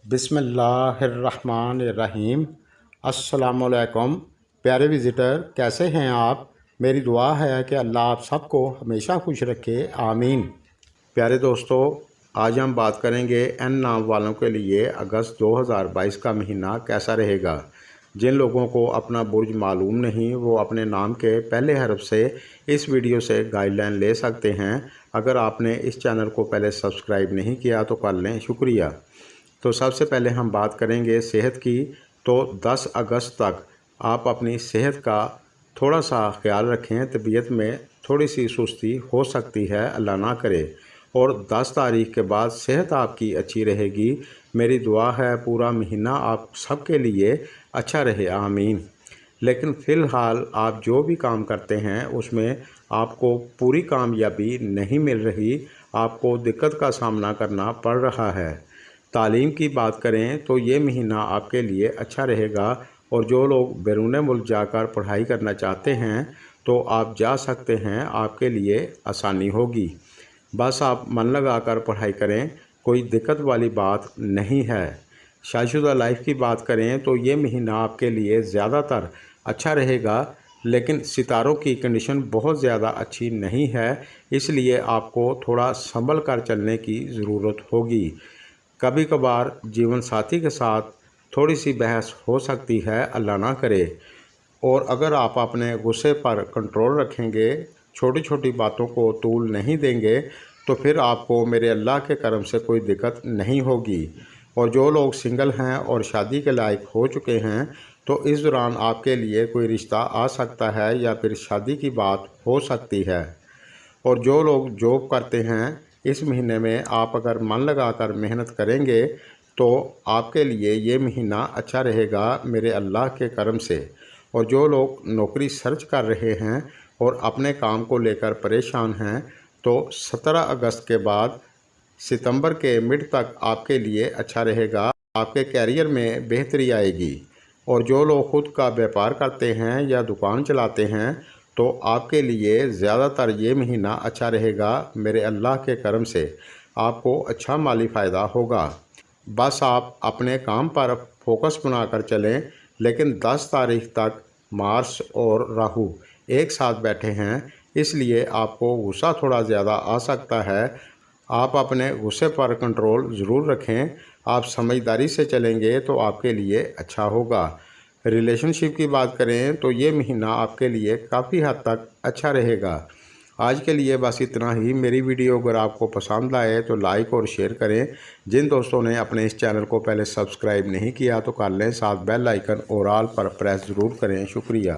बिस्मिल्लाहिर्रहमानिर्रहीम। अस्सलामुअलैकुम प्यारे विज़िटर, कैसे हैं आप। मेरी दुआ है कि अल्लाह आप सबको हमेशा खुश रखे, आमीन। प्यारे दोस्तों, आज हम बात करेंगे एन नाम वालों के लिए अगस्त 2022 का महीना कैसा रहेगा। जिन लोगों को अपना बुर्ज मालूम नहीं, वो अपने नाम के पहले हरफ से इस वीडियो से गाइडलाइन ले सकते हैं। अगर आपने इस चैनल को पहले सब्सक्राइब नहीं किया तो कर लें, शुक्रिया। तो सबसे पहले हम बात करेंगे सेहत की। तो 10 अगस्त तक आप अपनी सेहत का थोड़ा सा ख्याल रखें। तबीयत में थोड़ी सी सुस्ती हो सकती है, अल्लाह ना करे। और 10 तारीख के बाद सेहत आपकी अच्छी रहेगी। मेरी दुआ है पूरा महीना आप सबके लिए अच्छा रहे, आमीन। लेकिन फ़िलहाल आप जो भी काम करते हैं उसमें आपको पूरी कामयाबी नहीं मिल रही, आपको दिक्कत का सामना करना पड़ रहा है। तालीम की बात करें तो ये महीना आपके लिए अच्छा रहेगा, और जो लोग बैरून मुल्क जाकर पढ़ाई करना चाहते हैं तो आप जा सकते हैं, आपके लिए आसानी होगी। बस आप मन लगा कर पढ़ाई करें, कोई दिक्कत वाली बात नहीं है। शादीशुदा लाइफ की बात करें तो ये महीना आपके लिए ज़्यादातर अच्छा रहेगा, लेकिन सितारों की कंडीशन बहुत ज़्यादा अच्छी नहीं है, इसलिए आपको थोड़ा संभल कर चलने की ज़रूरत होगी। कभी कभार जीवन साथी के साथ थोड़ी सी बहस हो सकती है, अल्लाह ना करे। और अगर आप अपने गुस्से पर कंट्रोल रखेंगे, छोटी छोटी बातों को तूल नहीं देंगे, तो फिर आपको मेरे अल्लाह के करम से कोई दिक्कत नहीं होगी। और जो लोग सिंगल हैं और शादी के लायक हो चुके हैं, तो इस दौरान आपके लिए कोई रिश्ता आ सकता है या फिर शादी की बात हो सकती है। और जो लोग जॉब करते हैं, इस महीने में आप अगर मन लगाकर मेहनत करेंगे तो आपके लिए ये महीना अच्छा रहेगा, मेरे अल्लाह के करम से। और जो लोग नौकरी सर्च कर रहे हैं और अपने काम को लेकर परेशान हैं, तो 17 अगस्त के बाद सितंबर के मिड तक आपके लिए अच्छा रहेगा, आपके कैरियर में बेहतरी आएगी। और जो लोग खुद का व्यापार करते हैं या दुकान चलाते हैं, तो आपके लिए ज़्यादातर ये महीना अच्छा रहेगा, मेरे अल्लाह के करम से आपको अच्छा माली फ़ायदा होगा। बस आप अपने काम पर फोकस बनाकर चलें। लेकिन 10 तारीख तक मार्स और राहु एक साथ बैठे हैं, इसलिए आपको गुस्सा थोड़ा ज़्यादा आ सकता है। आप अपने गुस्से पर कंट्रोल ज़रूर रखें। आप समझदारी से चलेंगे तो आपके लिए अच्छा होगा। रिलेशनशिप की बात करें तो ये महीना आपके लिए काफ़ी हद तक अच्छा रहेगा। आज के लिए बस इतना ही। मेरी वीडियो अगर आपको पसंद आए तो लाइक और शेयर करें। जिन दोस्तों ने अपने इस चैनल को पहले सब्सक्राइब नहीं किया तो कर लें, साथ बेल आइकन और ऑल पर प्रेस ज़रूर करें, शुक्रिया।